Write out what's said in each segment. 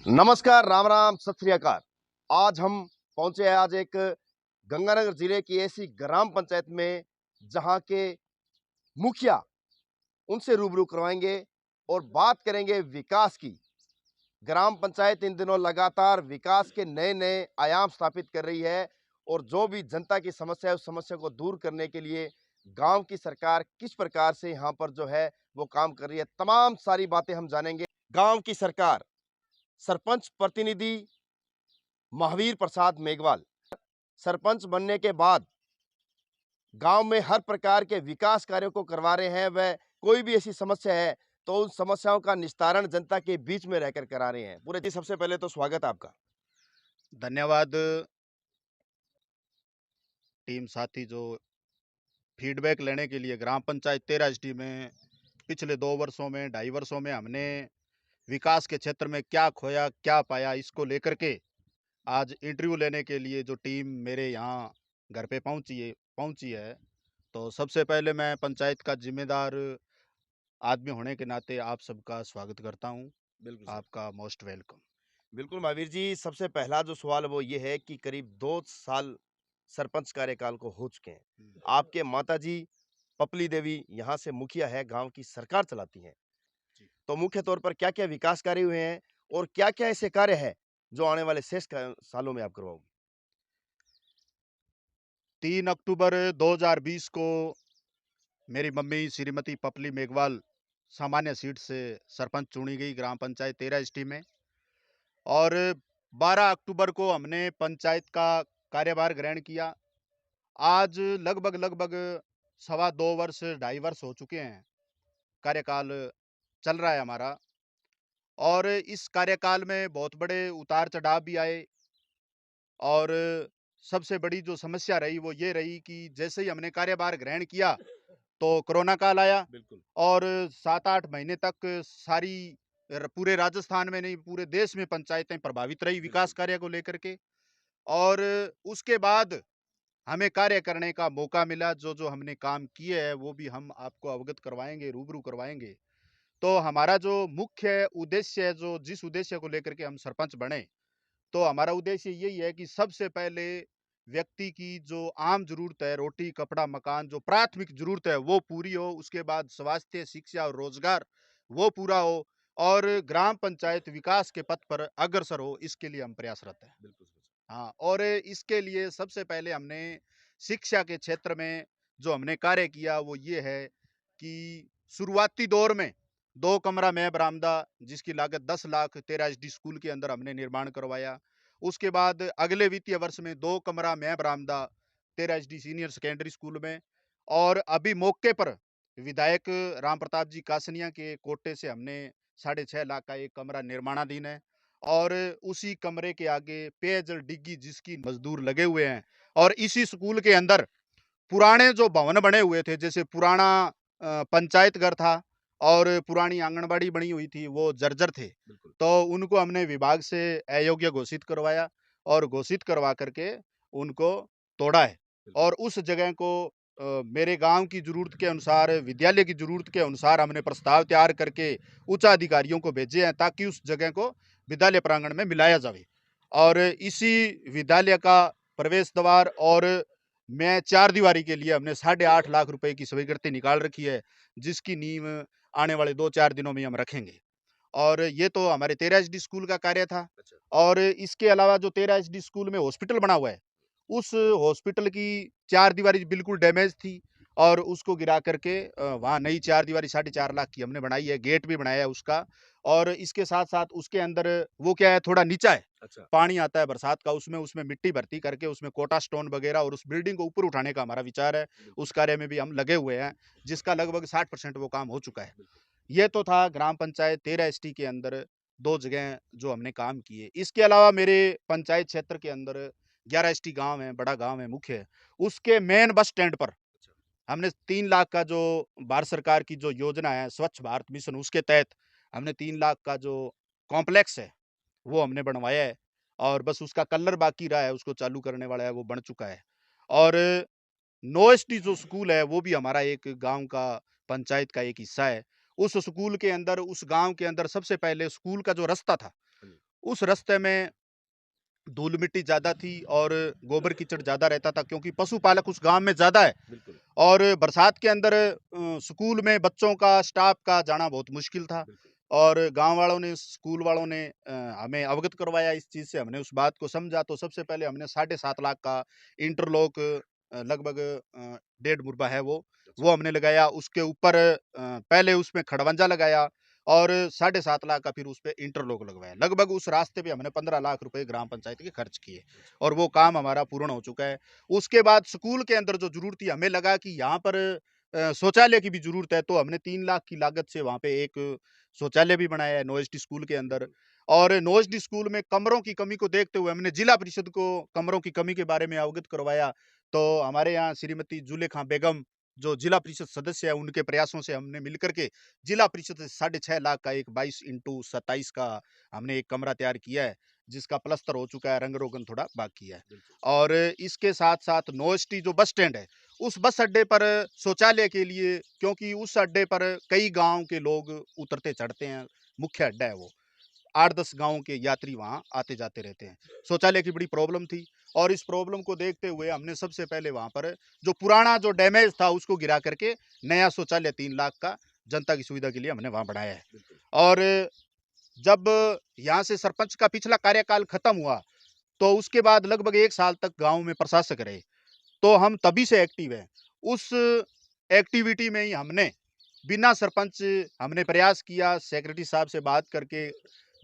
नमस्कार, राम राम, सत श्री अकाल। आज हम पहुंचे हैं आज एक गंगानगर जिले की ऐसी ग्राम पंचायत में जहां के मुखिया, उनसे रूबरू करवाएंगे और बात करेंगे विकास की। ग्राम पंचायत इन दिनों लगातार विकास के नए नए आयाम स्थापित कर रही है और जो भी जनता की समस्या है उस समस्या को दूर करने के लिए गांव की सरकार किस प्रकार से यहां पर जो है वो काम कर रही है, तमाम सारी बातें हम जानेंगे। गांव की सरकार, सरपंच प्रतिनिधि महावीर प्रसाद मेघवाल सरपंच बनने के बाद गांव में हर प्रकार के विकास कार्यों को करवा रहे हैं। वह कोई भी ऐसी समस्या है तो उन समस्याओं का निस्तारण जनता के बीच में रहकर करा रहे हैं। पूरे जी, सबसे पहले तो स्वागत है आपका। धन्यवाद। टीम साथी जो फीडबैक लेने के लिए ग्राम पंचायत 13 में पिछले 2 वर्षों में 2.5 वर्षों में हमने विकास के क्षेत्र में क्या खोया क्या पाया, इसको लेकर के आज इंटरव्यू लेने के लिए जो टीम मेरे यहाँ घर पे पहुंची है। तो सबसे पहले मैं पंचायत का जिम्मेदार आदमी होने के नाते आप सबका स्वागत करता हूं। बिल्कुल सर। आपका मोस्ट वेलकम। बिल्कुल महावीर जी, सबसे पहला जो सवाल है वो ये है कि करीब 2 साल सरपंच कार्यकाल को हो चुके हैं। आपके माता जी पपली देवी यहाँ से मुखिया है, गांव की सरकार चलाती हैं। जी। तो मुख्य तौर पर क्या क्या विकास कार्य हुए हैं और क्या क्या ऐसे कार्य है जो आने वाले शेष सालों में आप करवाओगे? 3 अक्टूबर 2020 को मेरी मम्मी श्रीमती पपली मेघवाल सामान्य सीट से सरपंच चुनी गई ग्राम पंचायत 13 में। और 12 अक्टूबर को हमने पंचायत का कार्यभार ग्रहण किया। आज लगभग लगभग 2.25 वर्ष 2.5 वर्ष हो चुके हैं, कार्यकाल चल रहा है हमारा। और इस कार्यकाल में बहुत बड़े उतार चढ़ाव भी आए। और सबसे बड़ी जो समस्या रही वो ये रही कि जैसे ही हमने कार्यभार ग्रहण किया तो कोरोना काल आया। बिल्कुल। और 7-8 महीने तक सारी पूरे राजस्थान में नहीं पूरे देश में पंचायतें प्रभावित रही विकास बिल्कुल। कार्य को लेकर के। और उसके बाद हमें कार्य करने का मौका मिला। जो जो हमने काम किए हैं वो भी हम आपको अवगत करवाएंगे, रूबरू करवाएंगे। तो हमारा जो मुख्य उद्देश्य है, जो जिस उद्देश्य को लेकर के हम सरपंच बने, तो हमारा उद्देश्य यही है कि सबसे पहले व्यक्ति की जो आम जरूरत है, रोटी कपड़ा मकान, जो प्राथमिक जरूरत है वो पूरी हो। उसके बाद स्वास्थ्य शिक्षा और रोजगार वो पूरा हो और ग्राम पंचायत विकास के पथ पर अग्रसर हो, इसके लिए हम प्रयासरत हैं। बिल्कुल। हाँ, और इसके लिए सबसे पहले हमने शिक्षा के क्षेत्र में जो हमने कार्य किया वो ये है कि शुरुआती दौर में 2 कमरा में बरामदा जिसकी लागत 10 लाख 13 स्कूल के अंदर हमने निर्माण करवाया। उसके बाद अगले वित्तीय वर्ष में 2 कमरा में बरामदा 13 सीनियर सेकेंडरी स्कूल में। और अभी मौके पर विधायक राम प्रताप जी कासनिया के कोटे से हमने 6.5 लाख का एक कमरा निर्माणाधीन है। और उसी कमरे के आगे पेयजल डिग्गी जिसकी मजदूर लगे हुए हैं। और इसी स्कूल के अंदर पुराने जो भवन बने हुए थे, जैसे पुराना पंचायत घर था और पुरानी आंगनबाड़ी बनी हुई थी, वो जर्जर थे। बिल्कुल। तो उनको हमने विभाग से अयोग्य घोषित करवाया और घोषित करवा करके उनको तोड़ा है। बिल्कुल। और उस जगह को मेरे गांव की जरूरत के अनुसार, विद्यालय की जरूरत के अनुसार हमने प्रस्ताव तैयार करके उच्च अधिकारियों को भेजे हैं ताकि उस जगह को विद्यालय प्रांगण में मिलाया जाए। और इसी विद्यालय का प्रवेश द्वार और मैं 4 दीवारी के लिए हमने 8.5 लाख रुपए की स्वीकृति निकाल रखी है, जिसकी नींव आने वाले 2-4 दिनों में हम रखेंगे। और ये तो हमारे 13 स्कूल का कार्य था। अच्छा। और इसके अलावा जो 13 स्कूल में हॉस्पिटल बना हुआ है, उस हॉस्पिटल की 4 दीवारी बिल्कुल डैमेज थी और उसको गिरा करके वहाँ नई 4 दीवारी 4.5 लाख की हमने बनाई है, गेट भी बनाया है उसका। और इसके साथ-साथ उसके अंदर वो क्या है, थोड़ा नीचा है, अच्छा। पानी आता है बरसात का, उसमें मिट्टी भर्ती करके उसमें कोटा स्टोन वगैरह और उस बिल्डिंग को ऊपर उठाने का हमारा विचार है। बिल्कुल। उस कार्य में भी हम लगे हुए हैं, जिसका लगभग 60% वो काम हो चुका है। बिल्कुल। ये तो था ग्राम पंचायत 13 के अंदर 2 जगह जो हमने काम किए। इसके अलावा मेरे पंचायत क्षेत्र के अंदर 11 गाँव है, बड़ा गाँव है, मुख्य है। उसके मेन बस स्टैंड पर अच्छा। हमने 3 लाख का जो भारत सरकार की जो योजना है स्वच्छ भारत मिशन, उसके तहत हमने 3 लाख का जो कॉम्प्लेक्स है वो हमने बनवाया है। और बस उसका कलर बाकी रहा है, उसको चालू करने वाला है, वो बन चुका है। और नोएस्टी जो स्कूल है वो भी हमारा एक गांव का पंचायत का एक हिस्सा है। उस स्कूल के अंदर, उस गांव के अंदर सबसे पहले स्कूल का जो रास्ता था हाँ जी। उस रास्ते में धूल मिट्टी ज़्यादा थी और गोबर कीचड़ ज़्यादा रहता था, क्योंकि पशुपालक उस गांव में ज़्यादा है। बिल्कुल। और बरसात के अंदर स्कूल में बच्चों का, स्टाफ का जाना बहुत मुश्किल था। बिल्कुल। और गांव वालों ने, स्कूल वालों ने हमें अवगत करवाया इस चीज़ से, हमने उस बात को समझा। तो सबसे पहले हमने 7.5 लाख का इंटरलॉक, लगभग 1.5 मुरबा है वो हमने लगाया। उसके ऊपर पहले उसमें खड़वंजा लगाया और 7.5 लाख का फिर उस पे इंटरलॉक लगवाया। लगभग उस रास्ते पे हमने 15 लाख रुपए ग्राम पंचायत के खर्च किए और वो काम हमारा पूर्ण हो चुका है। उसके बाद स्कूल के अंदर जो ज़रूरत थी, हमें लगा कि यहाँ पर शौचालय की भी ज़रूरत है, तो हमने 3 लाख की लागत से वहाँ पे एक शौचालय भी बनाया है नोएसडी स्कूल के अंदर। और नोएसडी स्कूल में कमरों की कमी को देखते हुए हमने जिला परिषद को कमरों की कमी के बारे में अवगत करवाया। तो हमारे यहाँ श्रीमती जुलेखा बेगम, जो जिला परिषद सदस्य है, उनके प्रयासों से हमने मिलकर के जिला परिषद से 6.5 लाख का एक 22x27 का हमने एक कमरा तैयार किया है, जिसका प्लस्तर हो चुका है, रंग-रोगन थोड़ा बाकी है। और इसके साथ-साथ नोएसटी जो बस स्टैंड है, उस बस अड्डे पर शौचालय के लिए, क्योंकि उस अड्डे पर कई गाँव के लोग उतरते-चढ़ते हैं, मुख्य अड्डा है वो। 8-10 गाँव के यात्री वहाँ आते-जाते रहते हैं। शौचालय की बड़ी प्रॉब्लम थी और इस प्रॉब्लम को देखते हुए हमने सबसे पहले वहाँ पर जो पुराना जो डैमेज था उसको गिरा करके नया शौचालय 3 लाख का जनता की सुविधा के लिए हमने वहाँ बनाया है। और जब यहाँ से सरपंच का पिछला कार्यकाल खत्म हुआ, तो उसके बाद लगभग 1 साल तक गाँव में प्रशासक रहे। तो हम तभी से एक्टिव हैं। उस एक्टिविटी में ही हमने बिना सरपंच हमने प्रयास किया, सेक्रेटरी साहब से बात करके,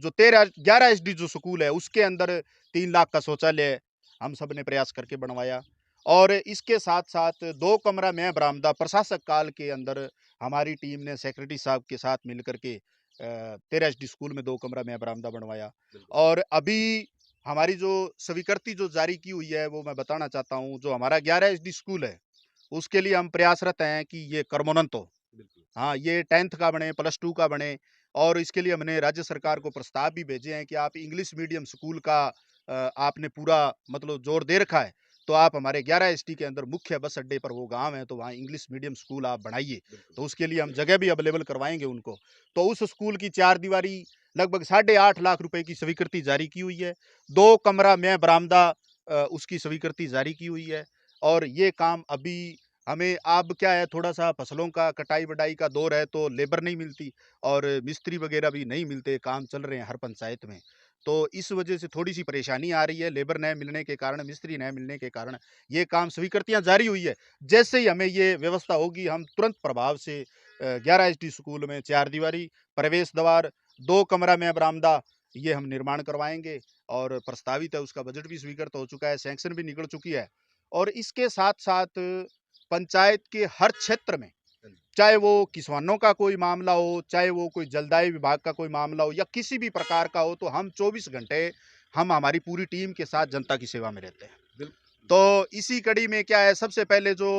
जो 11 एसडी जो स्कूल है उसके अंदर 3 लाख का शौचालय हम सब ने प्रयास करके बनवाया। और इसके साथ-साथ 2 कमरा में बरामदा प्रशासक काल के अंदर हमारी टीम ने सेक्रेटरी साहब के साथ मिलकर के 13 एसडी स्कूल में 2 कमरा में बरामदा बनवाया। और अभी हमारी जो स्वीकृति जो जारी की हुई है, वो मैं बताना चाहता हूँ। जो हमारा 11 एसडी स्कूल है, उसके लिए हम प्रयासरत हैं कि ये कर्मोन्नत हो। हाँ, ये 10th का बने, +2 का बने। और इसके लिए हमने राज्य सरकार को प्रस्ताव भी भेजे हैं कि आप इंग्लिश मीडियम स्कूल का आपने पूरा मतलब ज़ोर दे रखा है, तो आप हमारे 11 एसटी के अंदर मुख्य बस अड्डे पर वो गाँव है, तो वहाँ इंग्लिश मीडियम स्कूल आप बढ़ाइए। तो उसके लिए हम जगह भी अवेलेबल करवाएँगे उनको। तो उस स्कूल की 4 दीवारी लगभग 8.5 लाख रुपए की स्वीकृति जारी की हुई है। 2 कमरा में बरामदा उसकी स्वीकृति जारी की हुई है। और ये काम अभी हमें, अब क्या है, थोड़ा-सा फसलों का कटाई-वटाई का दौर है, तो लेबर नहीं मिलती और मिस्त्री वगैरह भी नहीं मिलते, काम चल रहे हैं हर पंचायत में। तो इस वजह से थोड़ी-सी परेशानी आ रही है, लेबर न मिलने के कारण, मिस्त्री न मिलने के कारण ये काम स्वीकृतियाँ जारी हुई है। जैसे ही हमें ये व्यवस्था होगी, हम तुरंत प्रभाव से 11 एसटी स्कूल में 4 दीवारी, प्रवेश द्वार, 2 कमरा में बरामदा, ये हम निर्माण करवाएँगे। और प्रस्तावित है, उसका बजट भी स्वीकृत हो चुका है, सैंक्शन भी निकल चुकी है। और इसके साथ-साथ पंचायत के हर क्षेत्र में, चाहे वो किसानों का कोई मामला हो, चाहे वो कोई जलदाय विभाग का कोई मामला हो या किसी भी प्रकार का हो, तो हम 24 घंटे हम हमारी पूरी टीम के साथ जनता की सेवा में रहते हैं। तो इसी कड़ी में क्या है, सबसे पहले जो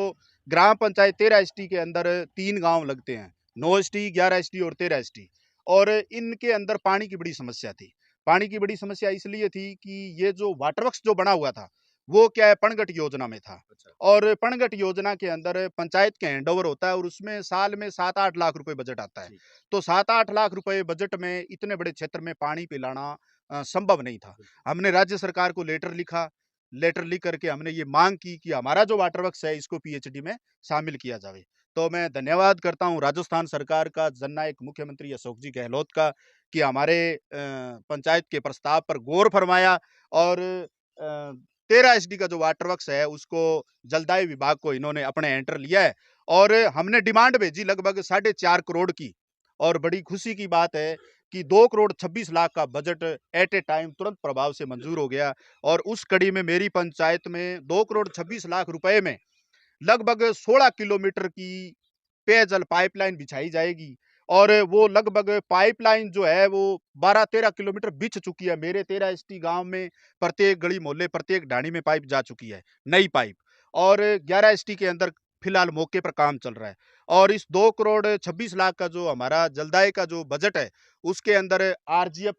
ग्राम पंचायत 13 एसटी के अंदर 3 गाँव लगते हैं, 9 एसटी, 11 एसटी और 13 एसटी। और इनके अंदर पानी की बड़ी समस्या थी। पानी की बड़ी समस्या इसलिए थी कि ये जो वाटर वर्क्स जो बना हुआ था, वो क्या है, पनघट योजना में था। और पनघट योजना के अंदर पंचायत के हैंडओवर होता है और उसमें साल में 7-8 लाख रुपए बजट आता है। तो 7-8 लाख रुपए बजट में इतने बड़े क्षेत्र में पानी पिलाना संभव नहीं था। हमने राज्य सरकार को लेटर लिखा, लेटर लिख करके हमने ये मांग की कि हमारा जो वाटर वर्क्स है, इसको पीएचडी में शामिल किया जावे। तो मैं धन्यवाद करता हूँ राजस्थान सरकार का, जननायक मुख्यमंत्री अशोक जी गहलोत का, कि हमारे पंचायत के प्रस्ताव पर गौर फरमाया। और 13 एसडी का जो वाटर वर्क्स है, उसको जलदाय विभाग को इन्होंने अपने एंटर लिया है। और हमने डिमांड भेजी लगभग 4.5 करोड़ की। और बड़ी खुशी की बात है कि 2 करोड़ 26 लाख का बजट एट ए टाइम तुरंत प्रभाव से मंजूर हो गया। और उस कड़ी में मेरी पंचायत में 2 करोड़ 26 लाख रुपए में लगभग 16 किलोमीटर की पेयजल पाइपलाइन बिछाई जाएगी। और वो लगभग पाइपलाइन जो है वो 12-13 किलोमीटर बिछ चुकी है। मेरे 13 एसटी गांव में प्रत्येक गली मोहल्ले, प्रत्येक ढाणी में पाइप जा चुकी है, नई पाइप। और 11 एसटी के अंदर फिलहाल मौके पर काम चल रहा है। और इस 2 करोड़ 26 लाख का जो हमारा जलदाय का जो बजट है, उसके अंदर आरजीएफ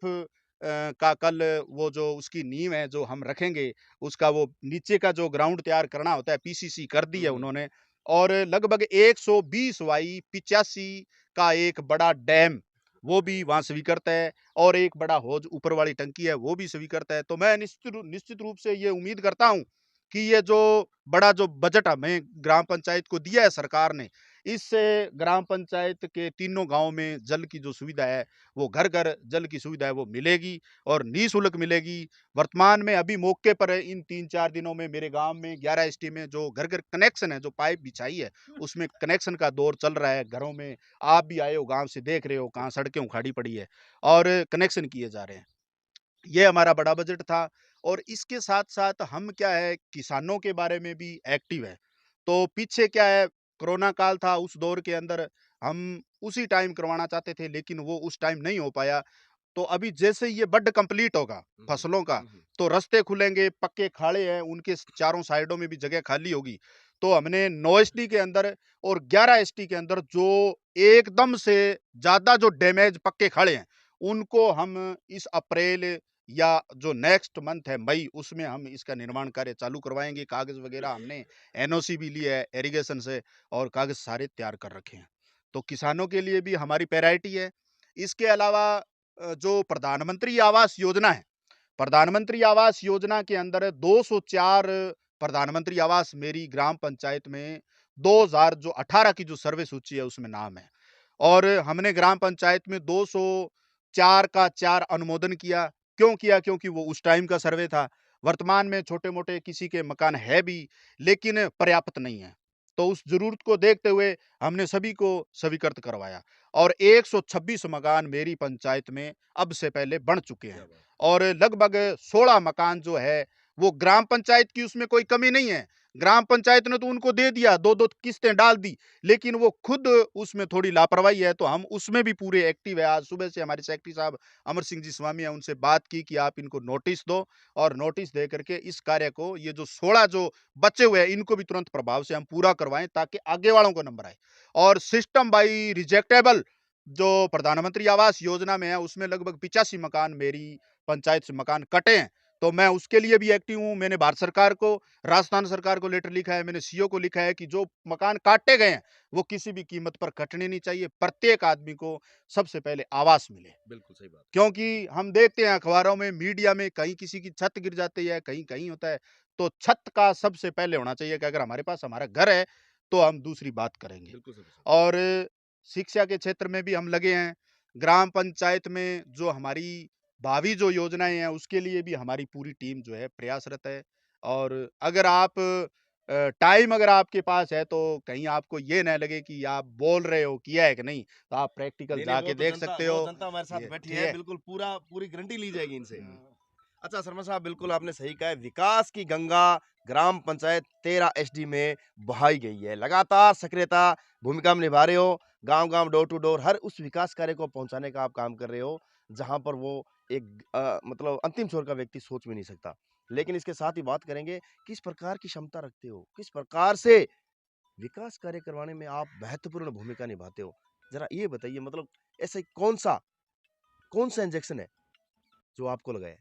का कल वो जो उसकी नींव है जो हम रखेंगे, उसका वो नीचे का जो ग्राउंड तैयार करना होता है, पीसीसी कर दी है उन्होंने। और लगभग 120 वाई 85 का एक बड़ा डैम वो भी वहाँ स्वीकृत है, और एक बड़ा हौज ऊपर वाली टंकी है वो भी स्वीकृत है। तो मैं निश्चित रूप से ये उम्मीद करता हूँ कि ये जो बड़ा जो बजट हमें ग्राम पंचायत को दिया है सरकार ने, इससे ग्राम पंचायत के तीनों गाँव में जल की जो सुविधा है, वो घर-घर जल की सुविधा है वो मिलेगी और निःशुल्क मिलेगी। वर्तमान में अभी मौके पर इन 3-4 दिनों में मेरे गाँव में 11 एसटी में जो घर-घर कनेक्शन है, जो पाइप बिछाई है, उसमें कनेक्शन का दौर चल रहा है घरों में। आप भी आए हो गाँव से, देख रहे हो कहाँ सड़कें उखाड़ी पड़ी है और कनेक्शन किए जा रहे हैं। ये हमारा बड़ा बजट था, और इसके साथ-साथ हम क्या है, किसानों के बारे में भी एक्टिव है। तो पीछे क्या है, कोरोना काल था, उस दौर के अंदर हम उसी टाइम करवाना चाहते थे, लेकिन वो उस टाइम नहीं हो पाया। तो अभी जैसे ये बड कंप्लीट होगा फसलों का, तो रास्ते खुलेंगे, पक्के खाड़े हैं, उनके चारों साइडों में भी जगह खाली होगी। तो हमने 9 एसटी के अंदर और 11 एसटी के अंदर जो एकदम से ज़्यादा जो डैमेज पक्के खाड़े हैं, उनको हम इस अप्रैल या जो नेक्स्ट मंथ है मई, उसमें हम इसका निर्माण कार्य चालू करवाएँगे। कागज़ वगैरह हमने एनओसी भी ली है इरिगेशन से, और कागज़ सारे तैयार कर रखे हैं। तो किसानों के लिए भी हमारी प्रायोरिटी है। इसके अलावा जो प्रधानमंत्री आवास योजना है, प्रधानमंत्री आवास योजना के अंदर 204 प्रधानमंत्री आवास मेरी ग्राम पंचायत में 2018 की जो सर्वे सूची है उसमें नाम है, और हमने ग्राम पंचायत में 204 का 4 अनुमोदन किया। क्यों किया? क्योंकि वो उस टाइम का सर्वे था। वर्तमान में छोटे-मोटे किसी के मकान है भी, लेकिन पर्याप्त नहीं है। तो उस ज़रूरत को देखते हुए हमने सभी को स्वीकृत करवाया, और 126 मकान मेरी पंचायत में अब से पहले बन चुके हैं, और लगभग 16 मकान जो है, वो ग्राम पंचायत की उसमें कोई कमी नहीं है। ग्राम पंचायत ने तो उनको दे दिया, 2-2 किस्तें डाल दी, लेकिन वो खुद उसमें थोड़ी लापरवाही है, तो हम उसमें भी पूरे एक्टिव है। आज सुबह से हमारे सेक्रेटरी साहब अमर सिंह जी स्वामी हैं, उनसे बात की कि आप इनको नोटिस दो, और नोटिस दे करके इस कार्य को, ये जो 16 जो बचे हुए हैं, इनको भी तुरंत प्रभाव से हम पूरा करवाएँ, ताकि आगे वालों को नंबर आए। और सिस्टम बाई रिजेक्टेबल जो प्रधानमंत्री आवास योजना में है, उसमें लगभग 85 मकान मेरी पंचायत से मकान कटे हैं। तो मैं उसके लिए भी एक्टिव हूँ। मैंने भारत सरकार को, राजस्थान सरकार को लेटर लिखा है, मैंने सीओ को लिखा है कि जो मकान काटे गए हैं, वो किसी भी कीमत पर कटने नहीं चाहिए। प्रत्येक आदमी को सबसे पहले आवास मिले। बिल्कुल सही बात। क्योंकि हम देखते हैं अखबारों में, मीडिया में, कहीं किसी की छत गिर जाती है, कहीं कहीं होता है। तो छत का सबसे पहले होना चाहिए कि अगर हमारे पास हमारा घर है, तो हम दूसरी बात करेंगे। बिल्कुल सही बात। और शिक्षा के क्षेत्र में भी हम लगे हैं। ग्राम पंचायत में जो हमारी भावी जो योजनाएँ हैं, उसके लिए भी हमारी पूरी टीम जो है प्रयासरत है। और अगर आप टाइम अगर आपके पास है, तो कहीं आपको ये ना लगे कि आप बोल रहे हो, किया है कि नहीं, तो आप प्रैक्टिकल नहीं, नहीं, जाके देख सकते वो हो। जनता हमारे साथ ये बैठी ठीक है, है। बिल्कुल पूरी गारंटी ली जाएगी इनसे। हुँ। अच्छा शर्मा साहब, बिल्कुल आपने सही कहा है, विकास की गंगा ग्राम पंचायत 13 एसडी में बहाई गई है। लगातार सक्रियता भूमिका में निभा रहे हो, गाँव-गाँव, डोर टू डोर हर उस विकास कार्य को पहुँचाने का आप काम कर रहे हो, जहाँ पर वो एक मतलब अंतिम छोर का व्यक्ति सोच भी नहीं सकता। लेकिन इसके साथ ही बात करेंगे, किस प्रकार की क्षमता रखते हो? किस प्रकार से विकास कार्य करवाने में आप महत्वपूर्ण भूमिका निभाते हो? ज़रा ये बताइए, मतलब ऐसा कौन-सा इंजेक्शन है, जो आपको लगा है?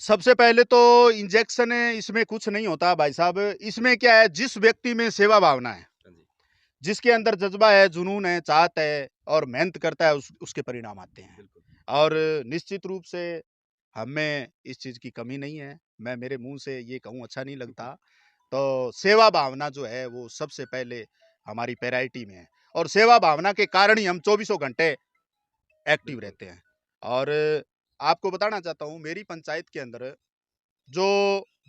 सबसे पहले तो इंजेक्शन इसमें कुछ नहीं होता भाई साहब। इसमें क्या है, जिस व्यक्ति में सेवा भावना है, हाँ जी। जिसके अंदर जज़्बा है, जुनून है, चाहत है और मेहनत करता है, उसके परिणाम आते हैं। बिल्कुल। और निश्चित रूप से हमें इस चीज़ की कमी नहीं है। मैं मेरे मुँह से ये कहूँ अच्छा नहीं लगता। तो सेवा भावना जो है, वो सबसे पहले हमारी प्रायोरिटी में है, और सेवा भावना के कारण ही हम चौबीसों घंटे एक्टिव बिल्कुल। रहते हैं। और आपको बताना चाहता हूँ, मेरी पंचायत के अंदर जो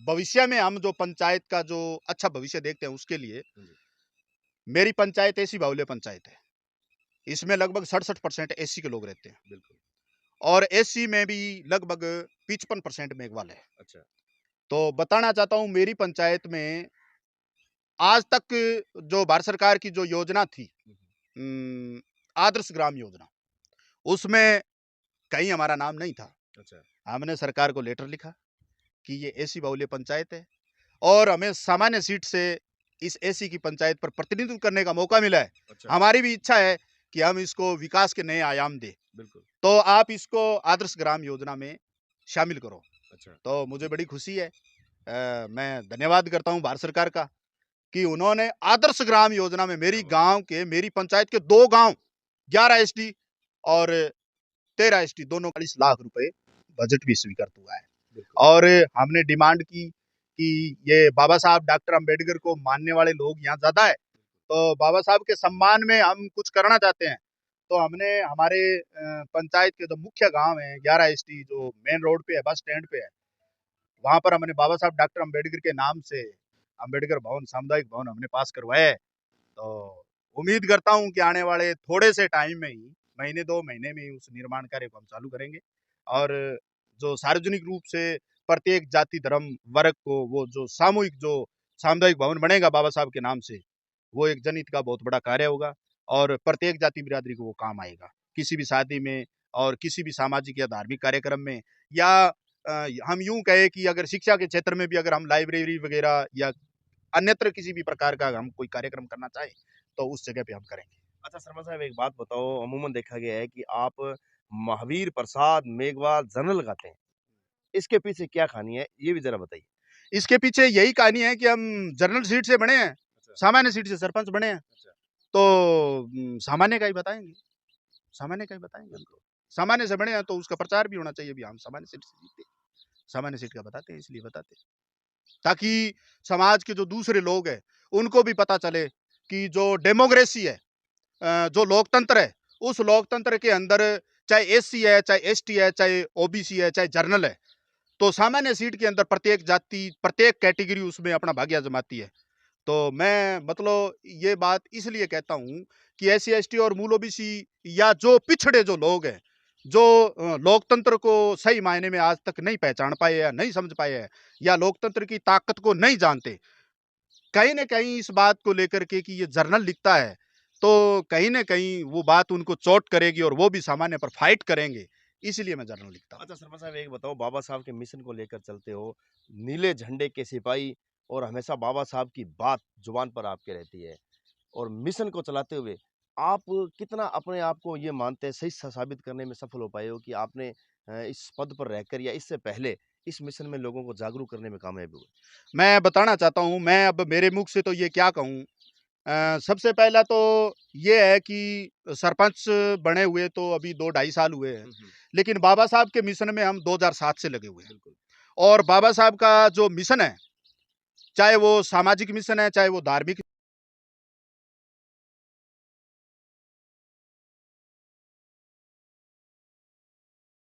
भविष्य में हम जो पंचायत का जो अच्छा भविष्य देखते हैं, उसके लिए हाँ जी। मेरी पंचायत एसी बाहुल्य पंचायत है। इसमें लगभग 67% एससी के लोग रहते हैं, बिल्कुल। और एससी में भी लगभग 55% मेघवाल है। अच्छा। तो बताना चाहता हूँ, मेरी पंचायत में आज तक जो भारत सरकार की जो योजना थी, हुँ, हुँ। उम, आदर्श ग्राम योजना, उसमें कहीं हमारा नाम नहीं था। अच्छा। हमने सरकार को लेटर लिखा कि ये एसी बाहुल्य पंचायत है, और हमें सामान्य सीट से इस एसी की पंचायत पर प्रतिनिधित्व करने का मौका मिला है। अच्छा। हमारी भी इच्छा है कि हम इसको विकास के नए आयाम दें। बिल्कुल। तो आप इसको आदर्श ग्राम योजना में शामिल करो। अच्छा। तो मुझे बड़ी खुशी है। मैं धन्यवाद करता हूँ भारत सरकार का कि उन्होंने आदर्श ग्राम योजना में मेरी क्या बात है! गाँव के, मेरी पंचायत के 2 गाँव, 11 एसडी और 13 एसटी दोनों 40 लाख रुपए बजट भी स्वीकृत हुआ है। और हमने डिमांड की कि ये बाबा साहब डॉक्टर अंबेडकर को मानने वाले लोग यहाँ ज्यादा है, तो बाबा साहब के सम्मान में हम कुछ करना चाहते हैं। तो हमने हमारे पंचायत के जो मुख्य गांव है 11 एसटी जो मेन रोड पे है, बस स्टैंड पे है, वहां पर हमने बाबा साहब डॉक्टर अंबेडकर के नाम से अंबेडकर भवन, सामुदायिक भवन हमने पास करवाया है। तो उम्मीद करता हूं कि आने वाले थोड़े से टाइम में ही, महीने 2 महीने में ही उस निर्माण कार्य को हम चालू करेंगे। और जो सार्वजनिक रूप से प्रत्येक जाति धर्म वर्ग को वो जो सामूहिक जो सामुदायिक भवन बनेगा बाबा साहब के नाम से, वो एक जनहित का बहुत बड़ा कार्य होगा और प्रत्येक जाति बिरादरी को वो काम आएगा। किसी भी शादी में और किसी भी सामाजिक या धार्मिक कार्यक्रम में, या हम यूं कहें कि अगर शिक्षा के क्षेत्र में भी अगर हम लाइब्रेरी वगैरह या अन्यत्र किसी भी प्रकार का हम कोई कार्यक्रम करना चाहें तो उस जगह पे हम करेंगे। अच्छा शर्मा साहब, एक बात बताओ, अमूमन देखा गया है कि आप महावीर प्रसाद मेघवाल जनरल गाते हैं, इसके पीछे क्या कहानी है, ये भी जरा बताइए। इसके पीछे यही कहानी है कि हम जनरल सीट से बने हैं, सामान्य सीट से सरपंच बने हैं, तो सामान्य का ही बताएंगे, सामान्य का ही बताएंगे उनको। सामान्य से बने हैं तो उसका प्रचार भी होना चाहिए, भी हम सामान्य सीट से जीते, सामान्य सीट का बताते हैं, इसलिए बताते हैं ताकि समाज के जो दूसरे लोग हैं उनको भी पता चले कि जो डेमोक्रेसी है, जो लोकतंत्र है, उस लोकतंत्र के अंदर चाहे एससी है, चाहे एसटी है, चाहे ओबीसी है, चाहे जर्नल है, तो सामान्य सीट के अंदर प्रत्येक जाति, प्रत्येक कैटेगरी उसमें अपना भाग्य आजमाती है। तो मैं मतलब ये बात इसलिए कहता हूं कि एससी एसटी और मूल ओबीसी या जो पिछड़े जो लोग हैं, जो लोकतंत्र को सही मायने में आज तक नहीं पहचान पाए या नहीं समझ पाए हैं, या लोकतंत्र की ताकत को नहीं जानते, कहीं ना कहीं इस बात को लेकर के कि ये जर्नल लिखता है, तो कहीं ना कहीं वो बात उनको चोट करेगी और वो भी सामान्य पर फाइट करेंगे, इसलिए मैं जर्नल लिखता हूँ। अच्छा शर्मा साहब, एक बताओ, बाबा साहब के मिशन को लेकर चलते हो, नीले झंडे के सिपाही, और हमेशा बाबा साहब की बात जुबान पर आपके रहती है, और मिशन को चलाते हुए आप कितना अपने आप को ये मानते हैं, सही साबित करने में सफल हो पाए हो कि आपने इस पद पर रहकर या इससे पहले इस मिशन में लोगों को जागरूक करने में कामयाब हुए? मैं बताना चाहता हूँ, मैं अब मेरे मुख से तो ये क्या कहूँ, सबसे पहला तो ये है कि सरपंच बने हुए तो अभी 2-2.5 साल हुए हैं, लेकिन बाबा साहब के मिशन में हम 2007 से लगे हुए हैं। और बाबा साहब का जो मिशन है, चाहे वो सामाजिक मिशन है, चाहे वो धार्मिक